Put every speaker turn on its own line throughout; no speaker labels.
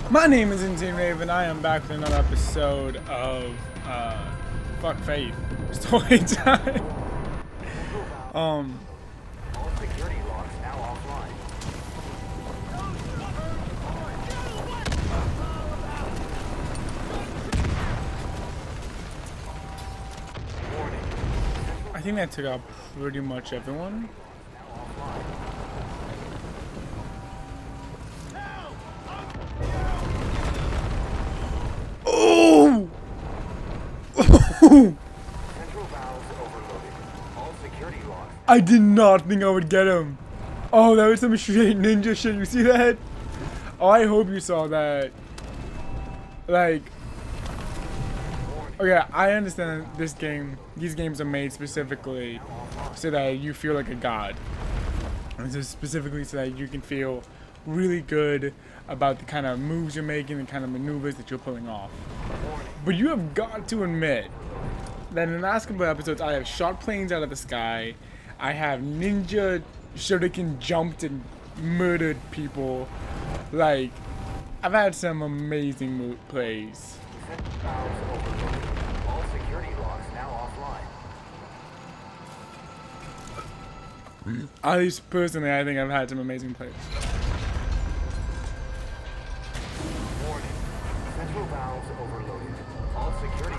My name is Insane Raven. I am back with another episode of Fuck Faith Story Time.
All security logs now offline. Warning.
I think that took out pretty much everyone. Oh!
Central valves overloaded. All security logs.
I did not think I would get him. Oh, that was some straight ninja shit. You see that? Oh, I hope you saw that. Like, okay, I understand this game. These games are made specifically so that you feel like a god. And so specifically so that you can feel really good about the kind of moves you're making, the kind of maneuvers that you're pulling off. But you have got to admit that in the last couple of episodes, I have shot planes out of the sky. I have ninja shuriken jumped and murdered people. Like, I've had some amazing plays.
Central valves overloaded. All security logs now offline.
At least personally, I think I've had some amazing plays.
Warning. Central valves overloaded. All security.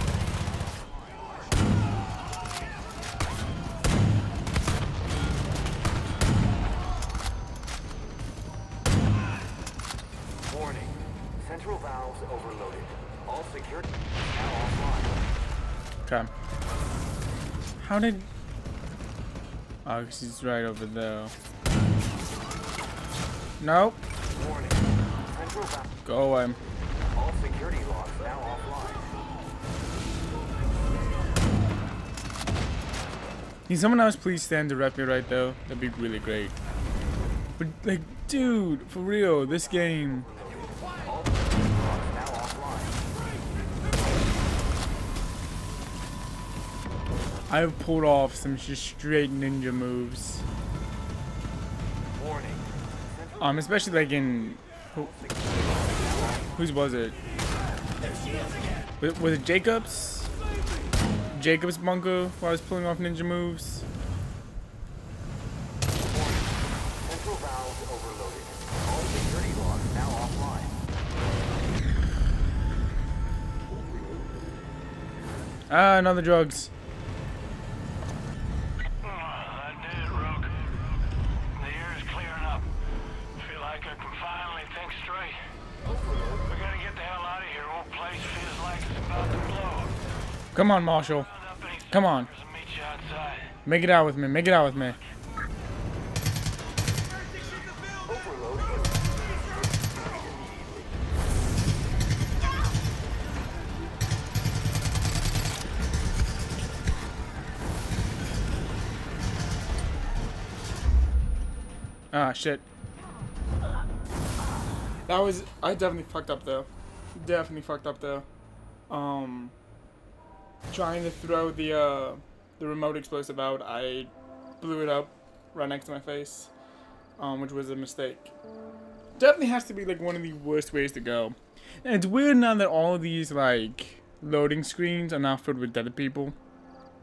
Warning. Central valves overloaded. All security now offline.
Okay. How did... Oh, 'cause he's right over there. Nope.
Warning. Central valves.
Go away.
All security logs now offline.
Can someone else please stand directly right there? That'd be really great. But, like, dude, for real, this game...
All security logs now offline.
I've pulled off some just straight ninja moves.
Warning. Central
Especially like in... Whose was it? Was it Jacob's? Jacob's bunker while I was pulling off ninja moves?
Central valves overloaded. All security logs now offline.
Ah, another drugs.
I did it, Rook. The air is clearing up. Feel like I can finally think straight. We gotta get the hell out of here. Old place feels like it's about to blow.
Come on, Marshall.
Round up any
Come on.
survivors and meet you outside.
Make it out with me. Make it out with me. Ah, shit. That was... I definitely fucked up there. Definitely fucked up there. Trying to throw the remote explosive out, I blew it up right next to my face, which was a mistake. Definitely has to be like one of the worst ways to go. And it's weird now that all of these like loading screens are now filled with dead people.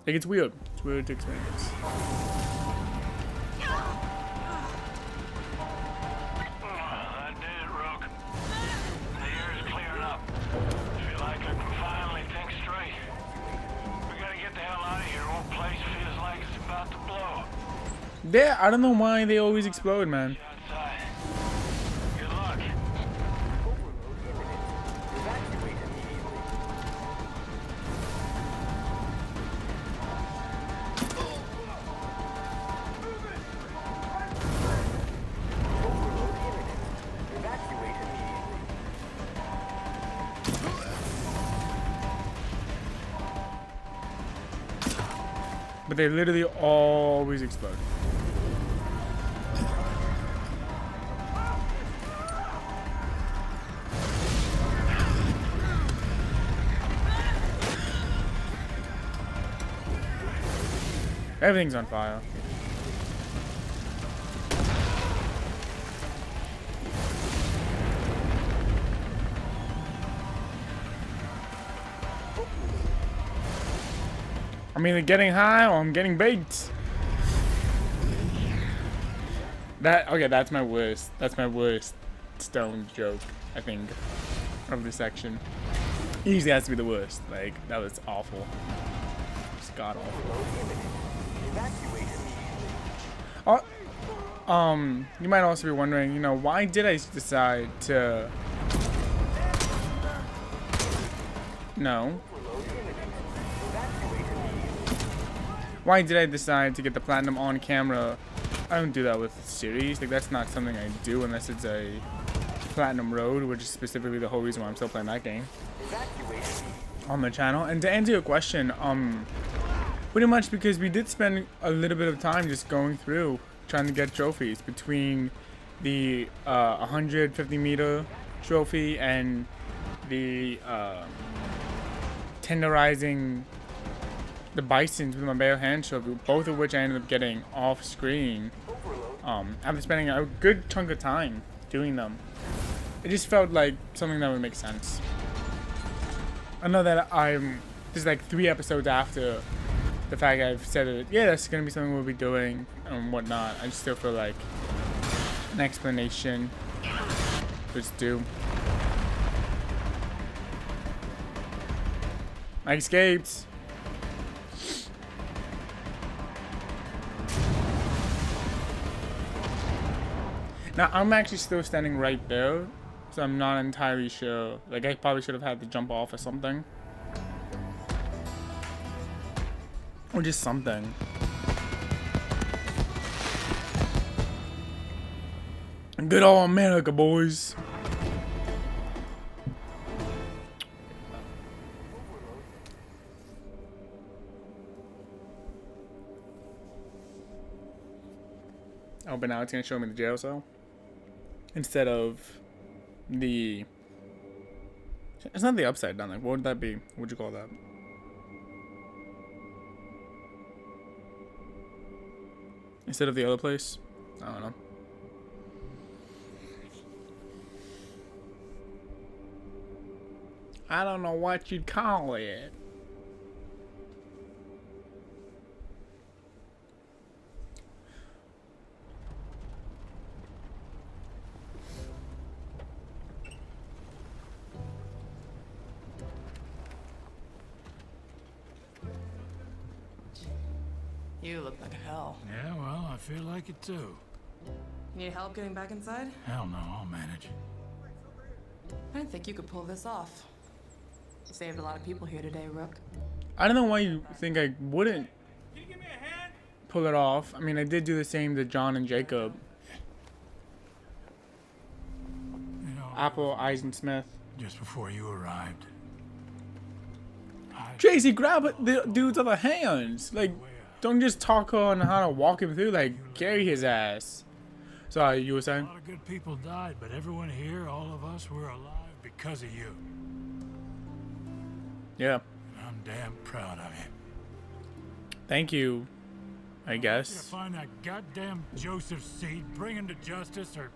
Like it's weird. It's weird to experience.
I did it, Rook. The air is clearing up. Feel like I can finally think straight. We gotta get the hell out of here. Old place feels like it's about to blow.
I don't know why they always explode, man.
Outside. Good luck.
Evacuate immediately. Overload imminent. Evacuate immediately.
But they literally always explode. Everything's on fire. I'm either getting high or I'm getting baked. Okay, that's my worst. That's my worst stone joke, I think, of this section. Easily has to be the worst. Like, that was awful. Just god awful. You might also be wondering, you know, why did I decide to... No. Why did I decide to get the platinum on camera? I don't do that with series. Like, that's not something I do unless it's a platinum road, which is specifically the whole reason why I'm still playing that game on the channel. And to answer your question, pretty much because we did spend a little bit of time just going through trying to get trophies between the 150 meter trophy and the tenderizing the bisons with my bare hand trophy, both of which I ended up getting off screen after spending a good chunk of time doing them. It just felt like something that would make sense. I know that this is like 3 episodes after the fact I've said that, yeah, that's gonna be something we'll be doing and whatnot. I just still feel like an explanation was due. I escaped. Now, I'm actually still standing right there, so I'm not entirely sure. Like, I probably should have had to jump off or something. Or just something. Good old America, boys. Oh, but now it's gonna show me the jail cell instead of the. It's not the upside down. Like, what would that be? What would you call that? Instead of the other place? I don't know. I don't know what you'd call it.
You look like hell.
Yeah, well, I feel like it too.
Need help getting back inside?
Hell no, I'll manage.
I didn't think you could pull this off. You saved a lot of people here today, Rook.
I don't know why you think I wouldn't pull it off. I mean, I did do the same to John and Jacob.
You know,
Apple, Eisensmith.
just before you arrived,
Tracy, grab the dude's other hands. Like, don't just talk on how to walk him through. Like, carry his ass. Sorry, you were
a
saying?
lot of good people died, but everyone here, all of us, we're alive because of you.
Yeah.
And I'm damn proud of you.
Thank you, I
You
guess.
find that goddamn Joseph Seed, bring him to justice, or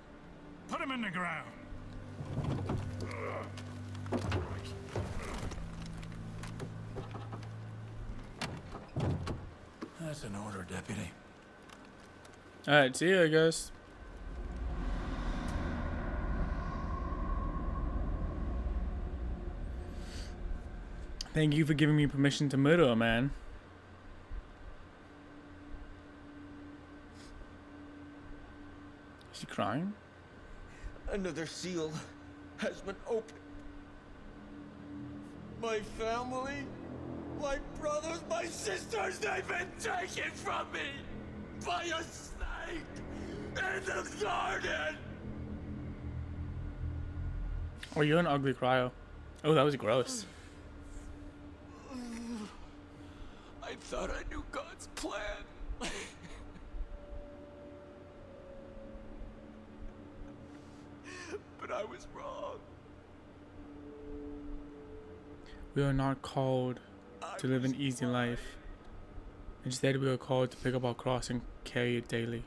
put him in the ground. That's an order, Deputy.
Alright, see you, I guess. Thank you for giving me permission to murder a man. Is he crying?
Another seal has been opened. My family, my brothers, my sisters, they've been taken from me by a snake in the garden.
Oh, you're an ugly cryo. Oh, that was gross.
I thought I knew God's plan. But I was wrong.
We are not called to live an easy life. Instead, we are called to pick up our cross and carry it daily.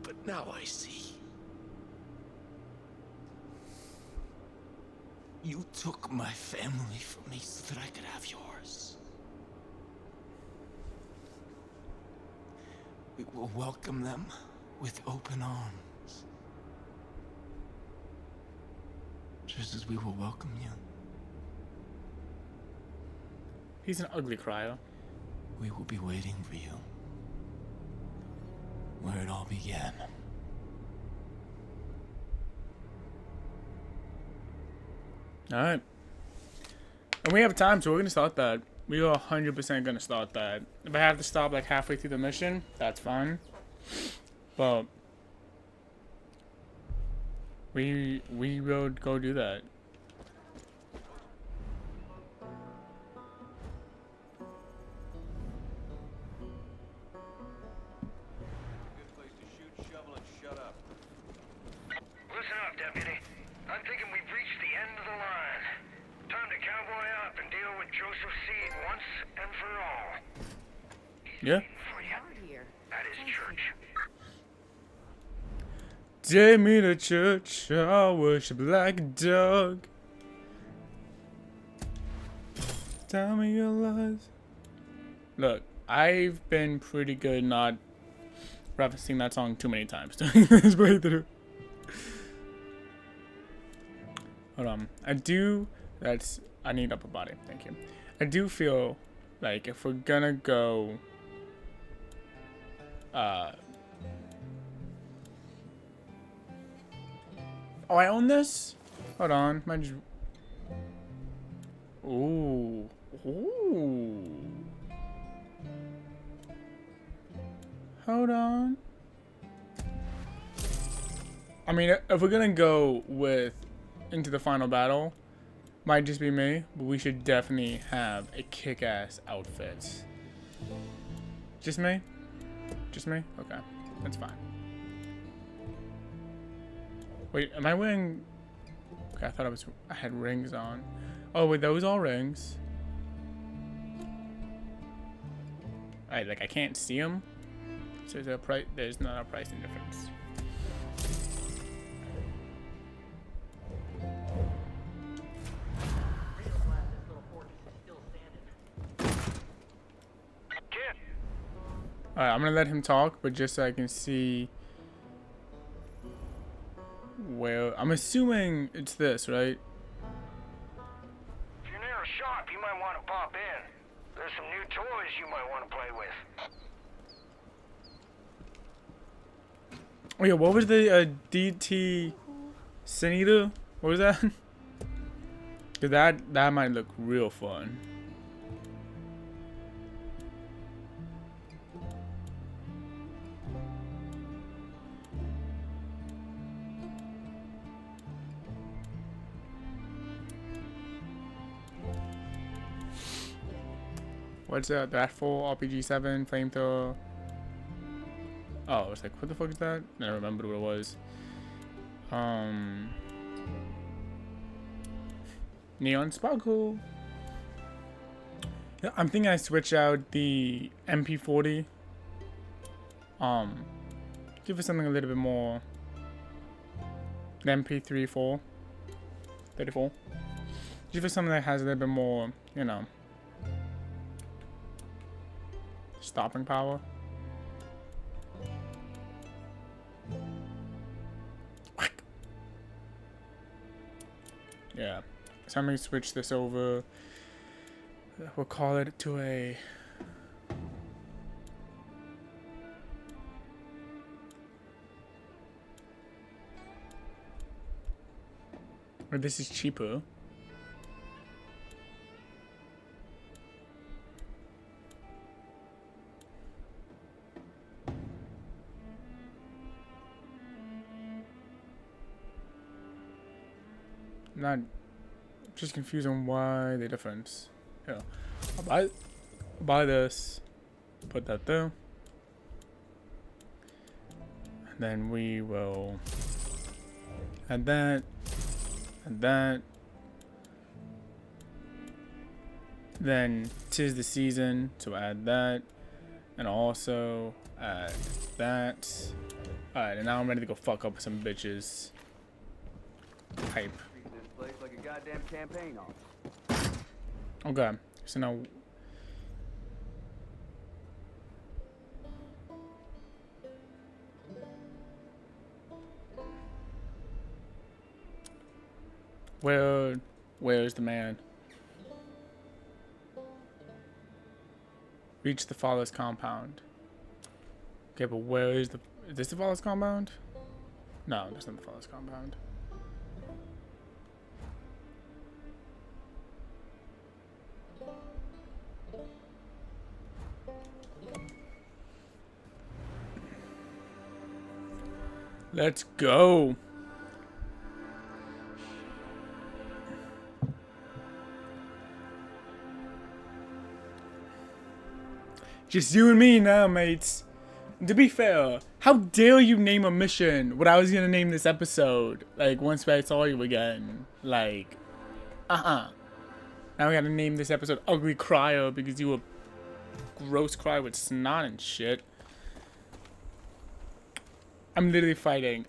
But now I see. You took my family from me so that I could have yours. We will welcome them with open arms. Just as we will welcome you.
He's an ugly crier.
We will be waiting for you. Where it all began.
Alright. And we have time, so we're gonna start that. We are 100% gonna start that. If I have to stop like halfway through the mission, that's fine. But we will go do that.
Listen up, deputy. I'm thinking we've reached the end of the line. Time to cowboy up and deal with Joseph Seed once and for all.
Yeah.
For you. At his church.
Take me to church, I worship like a dog. Tell me your lies. Look, I've been pretty good not referencing that song too many times during this playthrough. Hold on. I need upper body. Thank you. I do feel like if we're gonna go oh, I own this? Hold on. Might just ooh. Ooh. Hold on. I mean, if we're gonna go with into the final battle, might just be me, but we should definitely have a kick-ass outfit. Just me? Just me? Okay, that's fine. Wait, am I wearing? Okay, I thought I had rings on. Oh wait, those all rings. Alright, like I can't see them. So there's not a pricing difference. Alright, I'm gonna let him talk, but just so I can see where. I'm assuming it's this, right?
If you're near a shop, you might want to pop in. There's some new toys you might want to play with.
Oh yeah, what was the DT Cineator? What was that? Cause that might look real fun. What's that? That full RPG 7 flamethrower. Oh, I was like, what the fuck is that? I don't remember what it was. Neon Sparkle. Yeah, I'm thinking I switch out the MP40. Give it something a little bit more. The MP34. 34. Give it something that has a little bit more, you know, stopping power. Yeah, so I'm gonna switch this over. We'll call it to a or this is cheaper. Not just confused on why the difference. Yeah, I'll buy this, put that there, and then we will add that, and that. Then 'tis the season, so add that, and also add that. Alright, and now I'm ready to go fuck up some bitches. Hype.
place like a goddamn campaign office.
Okay, so now. Where's the man? Reach the father's compound. Okay, but where is the... Is this the father's compound? No, that's not the father's compound. Let's go. Just you and me now, mates. To be fair, how dare you name a mission what I was gonna name this episode? Like, once I saw you again. Like, Now we gotta name this episode Ugly Cryer because you were gross cry with snot and shit. I'm literally fighting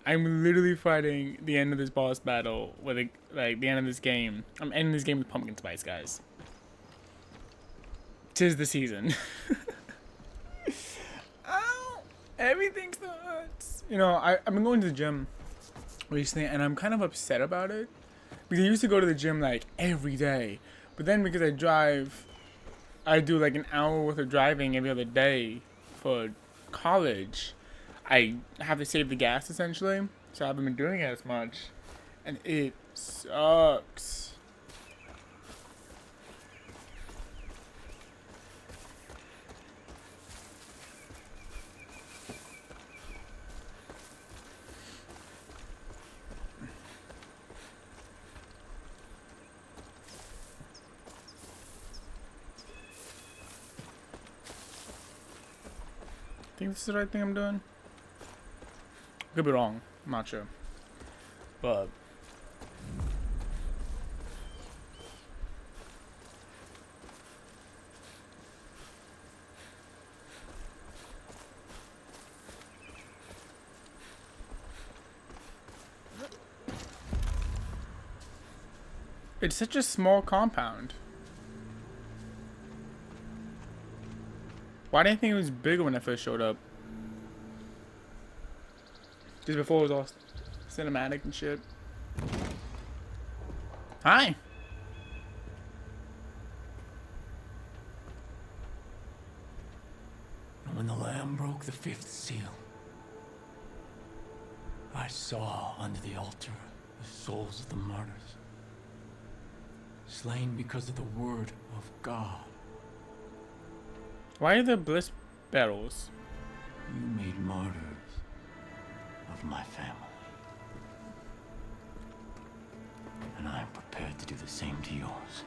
the end of this boss battle with like the end of this game. I'm ending this game with pumpkin spice, guys. 'Tis the season. Ow! Everything still hurts. You know, I've been going to the gym recently, and I'm kind of upset about it. Because I used to go to the gym, like, every day. But then because I drive, I do, like, an hour worth of driving every other day for college. I have to save the gas, essentially. So I haven't been doing it as much. And it sucks. I think this is the right thing I'm doing. Could be wrong. I'm not sure. But it's such a small compound. Why didn't I think it was bigger when I first showed up? Just before it was all cinematic and shit. Hi.
When the Lamb broke the fifth seal, I saw under the altar the souls of the martyrs, slain because of the word of God.
Why are there bliss barrels?
You made martyrs of my family. And I am prepared to do the same to yours.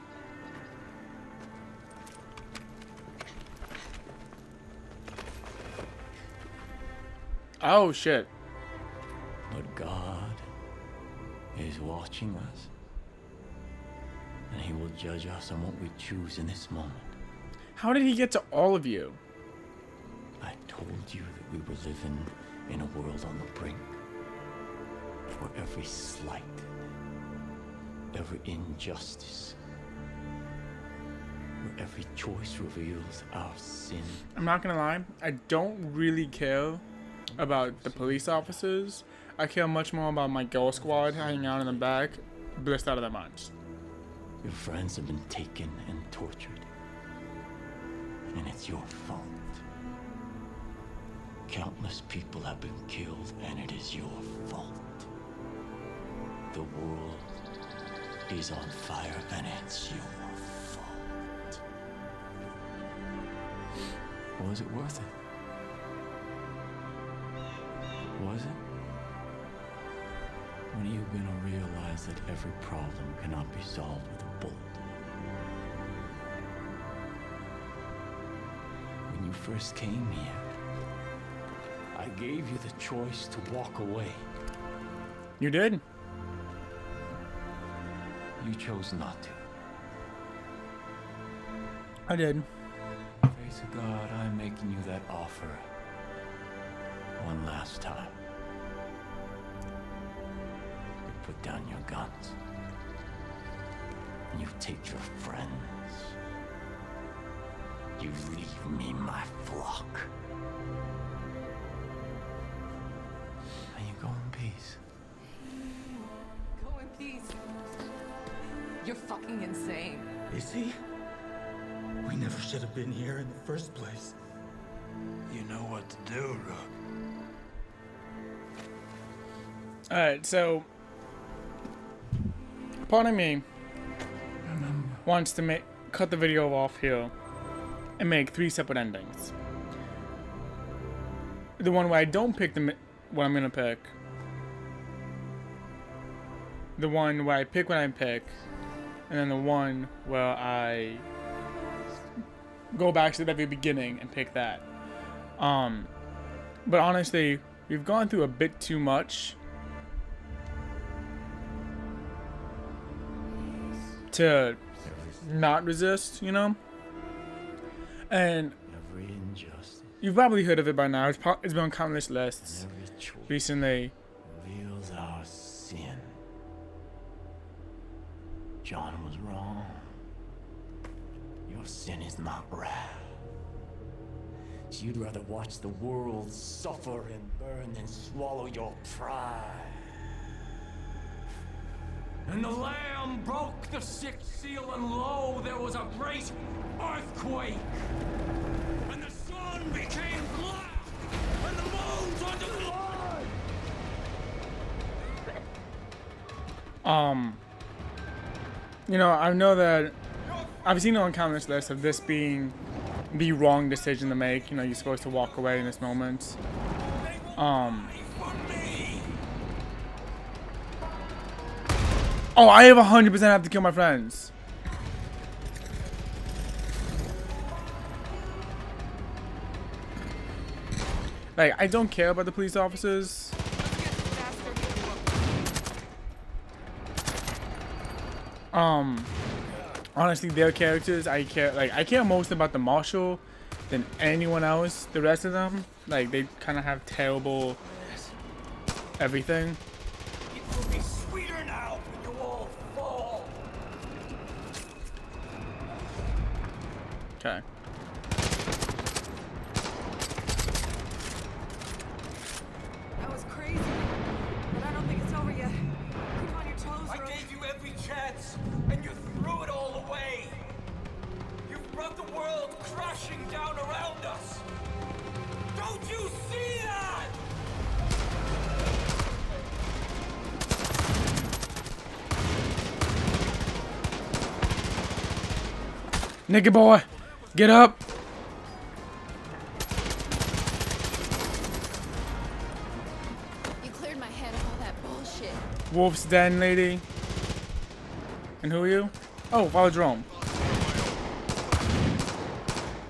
Oh shit.
But God is watching us. And he will judge us on what we choose in this moment.
How did he get to all of you?
I told you that we were living in a world on the brink, where every slight, every injustice, where every choice reveals our sin.
I'm not gonna lie, I don't really care about the police officers. I care much more about my girl squad hanging out in the back, blissed out of their minds.
Your friends have been taken and tortured, and it's your fault. Countless people have been killed, and it is your fault. The world is on fire, and it's your fault. Was it worth it? Was it? When are you gonna realize that every problem cannot be solved with a bullet? When you first came here, I gave you the choice to walk away.
You did?
You chose not to.
I did.
Face of God, I'm making you that offer one last time. You put down your guns. You take your friends. You leave me my flock. And you go in peace.
Go in peace. You're fucking insane.
Is he? We never should have been here in the first place.
You know what to do, Rook.
Alright, so part of me wants to cut the video off here and make 3 separate endings. The one where I don't pick what I'm gonna pick. The one where I pick what I pick. And then the one where I go back to the very beginning and pick that. But honestly, we've gone through a bit too much to not resist, you know? And
Every injustice,
you've probably heard of it by now. It's been on countless lists
every choice
recently.
reveals our sin. John was wrong. Your sin is not wrath. You'd rather watch the world suffer and burn than swallow your pride. And the Lamb broke the 6th seal, and lo, there was a great earthquake. And the sun became black, and the moon turned to blood.
You know, I know that I've seen it on countless lists of this being the wrong decision to make. You know, you're supposed to walk away in this moment. Oh, I have 100% have to kill my friends. Like, I don't care about the police officers. Honestly, their characters, I care most about the marshal than anyone else. The rest of them, like, they kind of have terrible everything.
It will be sweeter now when you all fall.
Okay.
That was crazy. But I don't think it's over yet. Keep on your toes,
I
Rook.
gave you every chance, and you threw it all away. You brought the world crashing down around us. Don't you see that?
Nigga boy, get up.
You cleared my head of all that bullshit.
Wolf's Den lady. And who are you? Oh, Valodrome.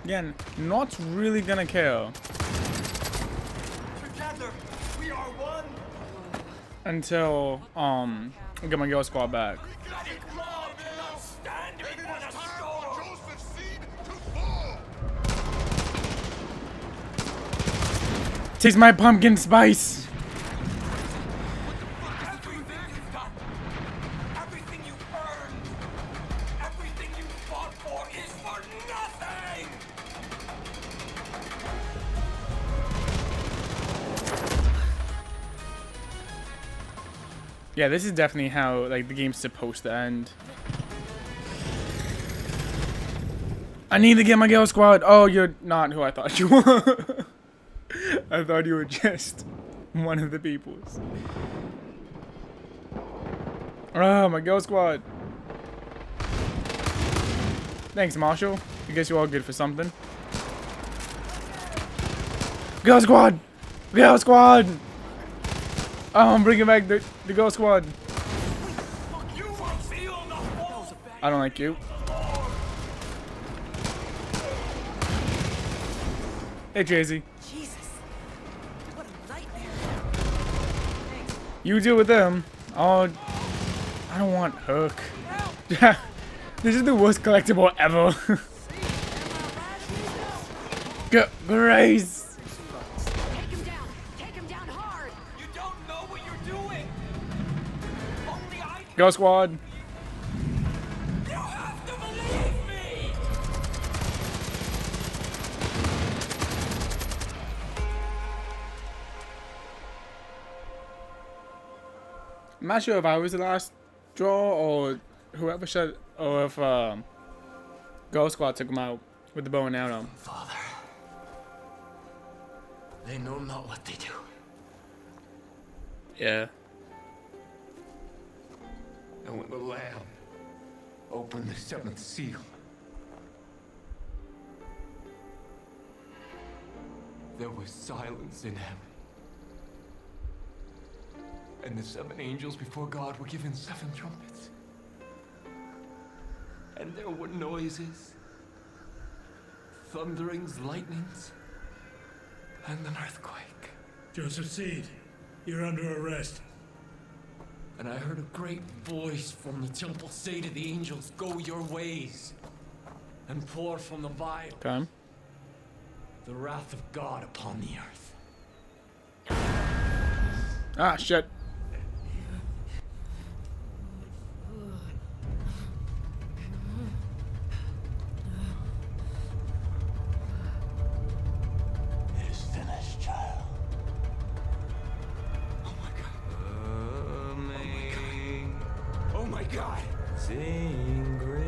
Again, not really gonna care
Together, we are one.
until I get my girl squad back.
Let love not stand upon a storm.
Joseph's seed to fall.
Taste my pumpkin spice.
Everything you've done, everything you've earned, everything you fought for is for nothing.
Yeah, this is definitely how like the game's supposed to end. I need to get my girl squad. Oh, you're not who I thought you were. I thought you were just one of the peoples. Oh, my girl squad. Thanks, Marshall. I guess you're all good for something. Girl squad! Girl squad! Oh, I'm bringing back the girl squad.
You will feel the force.
I don't like you. Hey, Jay-Z.
Jesus. What a nightmare.
You deal with them. Oh, I don't want Hook. This is the worst collectible ever. Grace.
Take him down. Take him down hard.
You don't know what you're doing. Only I can.
Girl squad.
Yeah!
I'm not sure if I was the last draw or whoever shot, or if Ghost Squad took him out with the bow and arrow.
Father, they know not what they do.
Yeah.
And when the Lamb opened the seventh seal, there was silence in heaven. And the 7 angels before God were given 7 trumpets. And there were noises, thunderings, lightnings, and an earthquake.
Joseph Seed, you're under arrest.
And I heard a great voice from the temple say to the angels, "Go your ways, and pour from the vial
Okay.
the wrath of God upon the earth."
Ah, shit.
It is finished, child. Oh my God. Oh my God. Sing great.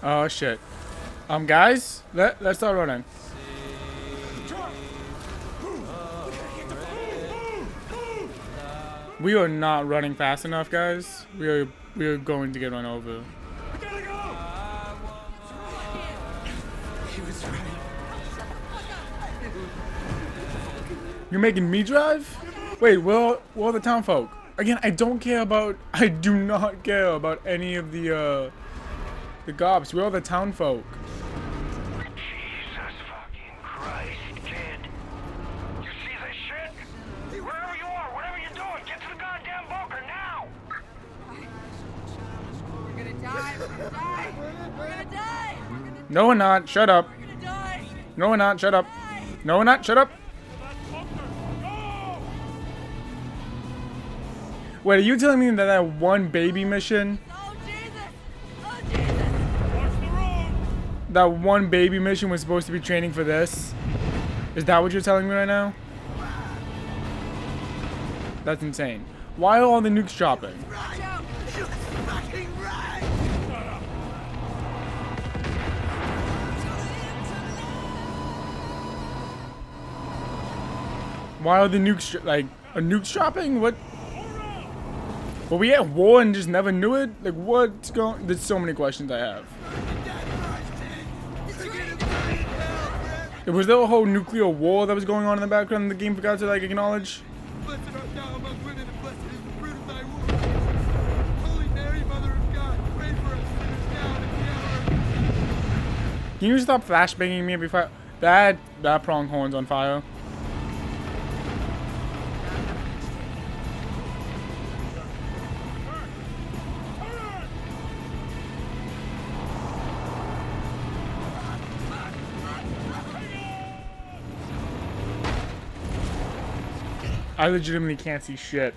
Oh shit. Guys, let's start running. We are not running fast enough, guys. We are going to get run over.
He was right.
You're making me drive? Wait, where are the town folk? Again, I do not care about any of the cops. Where are the town folk?
Jesus fucking Christ, kid. You see this shit? Wherever you are, whatever you're doing, get to the goddamn bunker now!
We're gonna die. We're gonna die. We're gonna die. We're gonna
No, we're not. Shut up.
die.
No, we're not. Shut up. No, we're not. Shut up. Wait, are you telling me that one baby mission,
Oh Jesus. Oh Jesus.
that one baby mission was supposed to be training for this? Is that what you're telling me right now? That's insane. Why are all the nukes dropping?
Watch out.
Why are the nukes like are nukes dropping? What? Were we at war and just never knew it? Like what's going? There's so many questions I have. Was there a whole nuclear war that was going on in the background and the game forgot to like acknowledge?
Blessed art thou among women, and blessed is the fruit of thy womb. Holy Mary, Mother of God, pray for us sinners now and at the hour of
Can you stop flashbanging me before that pronghorn's on fire? I legitimately can't see shit.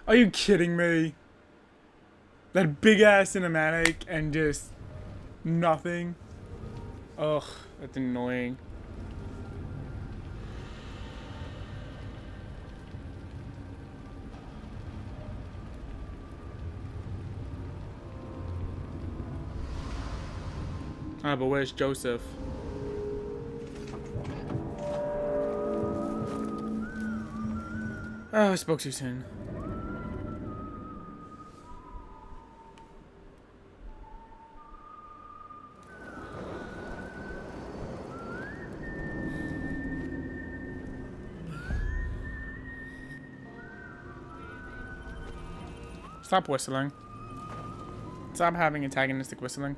Are you kidding me? That big ass cinematic and just nothing. Ugh, that's annoying. Ah, but where's Joseph? Oh, I spoke too soon. Stop whistling. Stop having antagonistic whistling.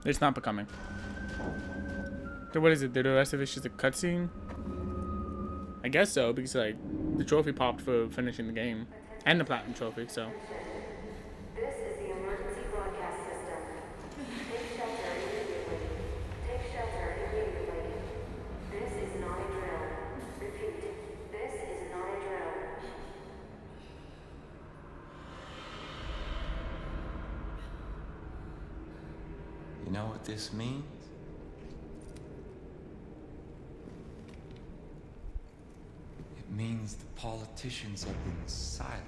It's not becoming. So what is it? Did the rest of it's just a cutscene? I guess so, because like the trophy popped for finishing the game. And the platinum trophy, so.
This is the emergency broadcast system. Take shelter immediately. Take shelter immediately.
this means? It means the politicians have been silenced.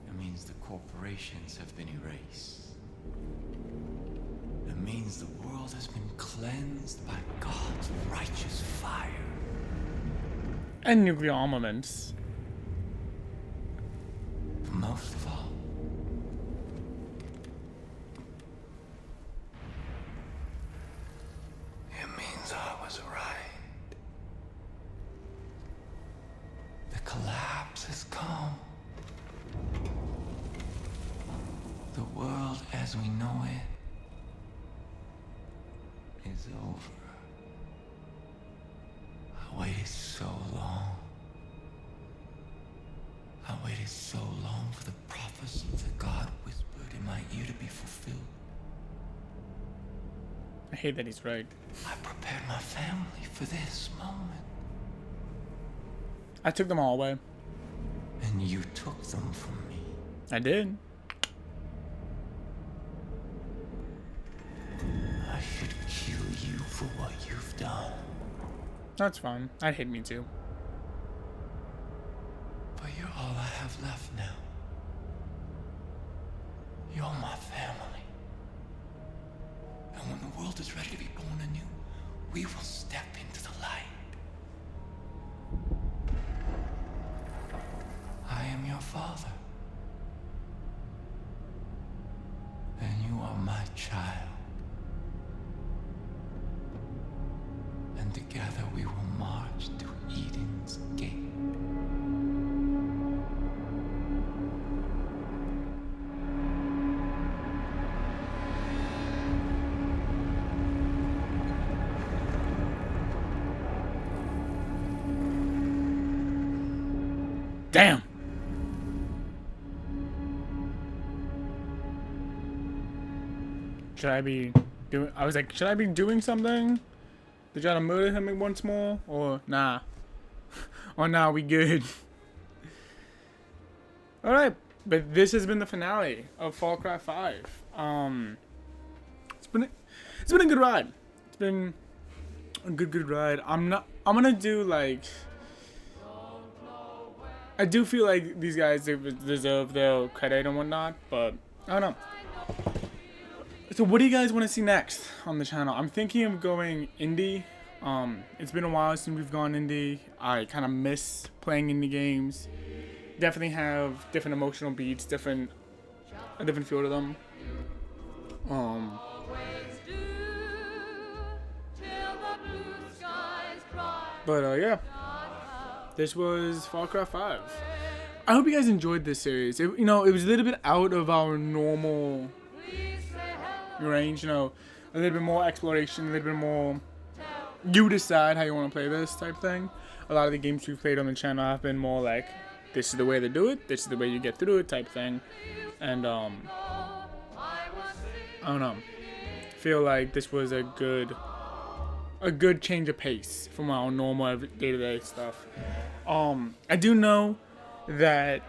It means the corporations have been erased. It means the world has been cleansed by God's righteous fire.
And nuclear armaments.
But most of all, it means I was right. The collapse has come. The world as we know it is over. I waited so long. I waited so long for the prophecy that God whispered in my ear to be fulfilled.
I hate that he's right.
I prepared my family for this moment.
I took them all away.
And you took them from me.
I did.
I should kill you for what you've done.
That's fine. I'd hate me too.
But you're all I have left now. You're my family. And when the world is ready to be born anew, we will step into the light. I am your father. And you are my child. And together we will march to Eden's gate.
Damn. Should I be doing? I was like, should I be doing something? Did y'all murder him once more, or nah? Or nah, we good. All right, but this has been the finale of Far Cry 5. It's been a good ride. It's been a good ride. I'm gonna do like. I do feel like these guys deserve their credit and whatnot, but I don't know. So what do you guys want to see next on the channel? I'm thinking of going indie. It's been a while since we've gone indie. I kind of miss playing indie games. Definitely have different emotional beats, a different feel to them. But yeah. This was Far Cry 5. I hope you guys enjoyed this series. It was a little bit out of our normal range. A little bit more exploration, a little bit more. You decide how you want to play this type thing. A lot of the games we've played on the channel have been more like, this is the way to do it, this is the way you get through it type thing. And I don't know. I feel like this was a good change of pace from our normal day-to-day stuff. I do know that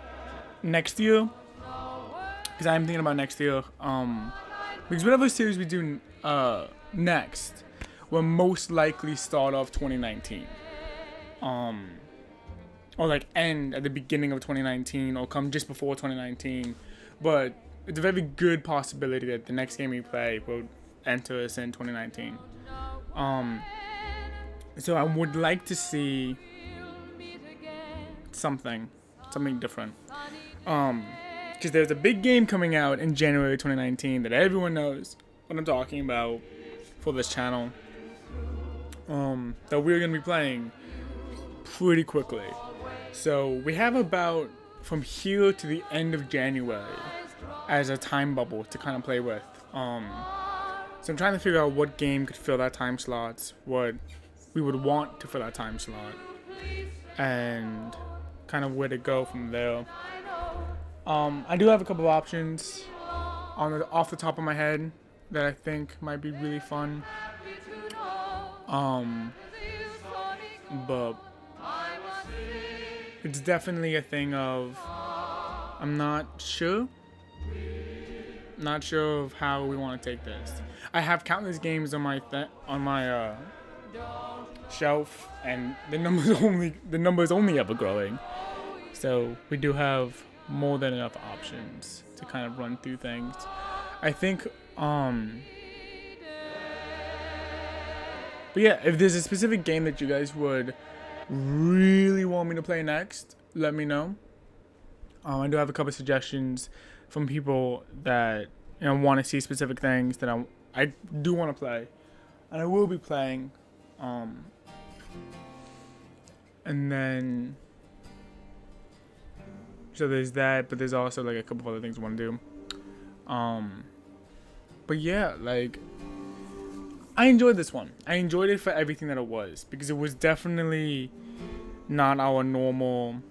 next year, because I'm thinking about next year, because whatever series we do next will most likely start off 2019. Or like end at the beginning of 2019 or come just before 2019. But it's a very good possibility that the next game we play will enter us in 2019. So I would like to see something different. Because there's a big game coming out in January 2019 that everyone knows what I'm talking about for this channel. That we're gonna be playing pretty quickly. So we have about from here to the end of January as a time bubble to kind of play with. So I'm trying to figure out what game could fill that time slot, what we would want to fill that time slot, and kind of where to go from there. I do have a couple of options off the top of my head that I think might be really fun. But it's definitely a thing of I'm not sure. Not sure of how we want to take this. I have countless games on my shelf, and the number's only ever growing. So we do have more than enough options to kind of run through things. I think but yeah, if there's a specific game that you guys would really want me to play next, let me know. I do have a couple of suggestions from people that want to see specific things that I do want to play, and I will be playing. And then so there's that, but there's also like a couple of other things I want to do. But yeah, like I enjoyed this one. I enjoyed it for everything that it was, because it was definitely not our normal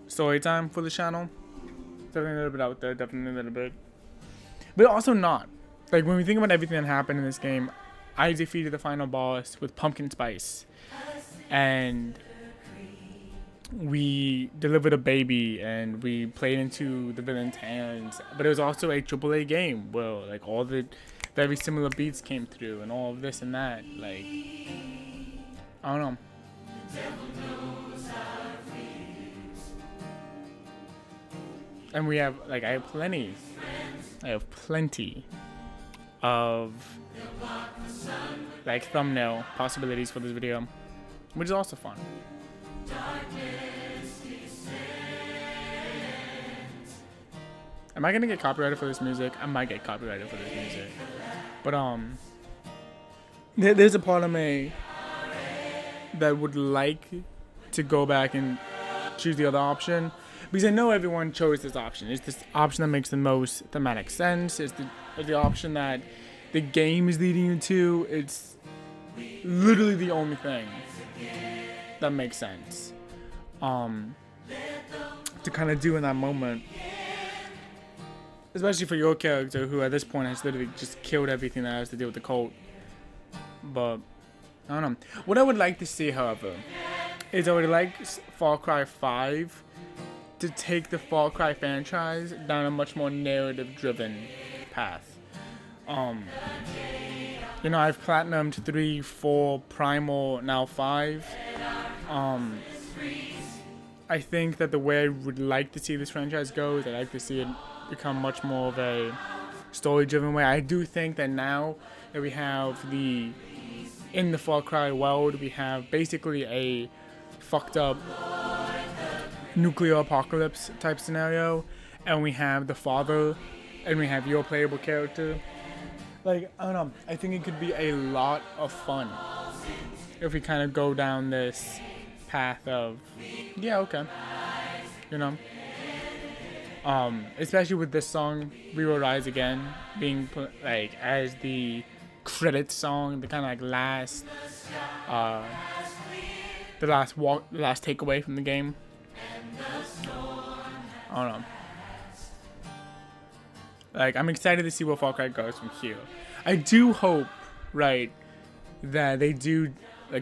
story time for the channel. Definitely a little bit out there, definitely a little bit, but also not. Like when we think about everything that happened in this game, I defeated the final boss with pumpkin spice, and we delivered a baby, and we played into the villain's hands. But it was also a AAA game where like all the very similar beats came through, and all of this and that. Like I don't know. And we have like I have plenty of like thumbnail possibilities for this video, which is also fun. Am I gonna get copyrighted for this music? I might get copyrighted for this music, but there's a part of me that would like to go back and choose the other option, because I know everyone chose this option. It's this option that makes the most thematic sense. It's the option that the game is leading you to. It's literally the only thing that makes sense to kind of do in that moment, especially for your character, who at this point has literally just killed everything that has to do with the cult. But I don't know. What I would like to see, however, is I would like Far Cry 5 to take the Far Cry franchise down a much more narrative-driven path. I've platinumed 3, 4, Primal, now 5. I think that the way I would like to see this franchise go is I'd like to see it become much more of a story-driven way. I do think that now that we have in the Far Cry world, we have basically a fucked up nuclear apocalypse type scenario, and we have the father, and we have your playable character. Like, I don't know, I think it could be a lot of fun if we kind of go down this path of, yeah, okay, especially with this song, We Will Rise Again, being like as the credits song, the kind of like last takeaway from the game. I don't know. Like, I'm excited to see where Far Cry goes from here. I do hope, right, that they do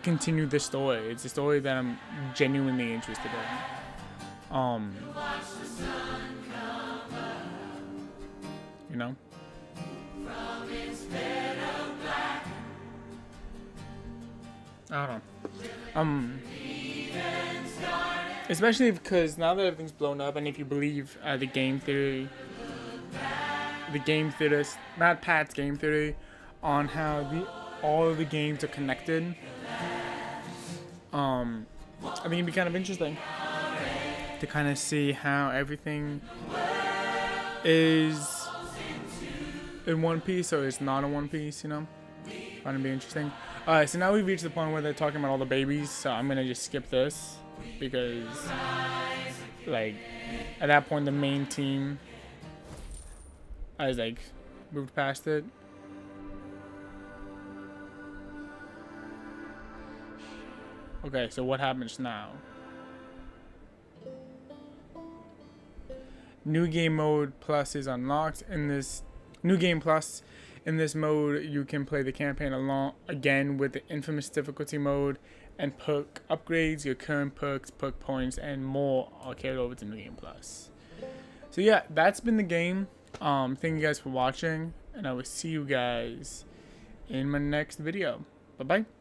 continue this story. It's a story that I'm genuinely interested in. I don't know. Especially because now that everything's blown up, and if you believe the game theorist, Matt Pat's game theory, on how all of the games are connected, I think it'd be kind of interesting to kind of see how everything is in one piece or it's not in one piece, Find it be interesting. Alright, so now we've reached the point where they're talking about all the babies, so I'm gonna just skip this, because like at that point the main team has like moved past it. Okay, so what happens now? New game mode plus is unlocked. In this new game plus, in this mode you can play the campaign again with the infamous difficulty mode, and perk upgrades, your current perks, perk points, and more are carried over to New Game Plus. So So yeah, that's been the game. Thank you guys for watching, and I will see you guys in my next video. Bye bye.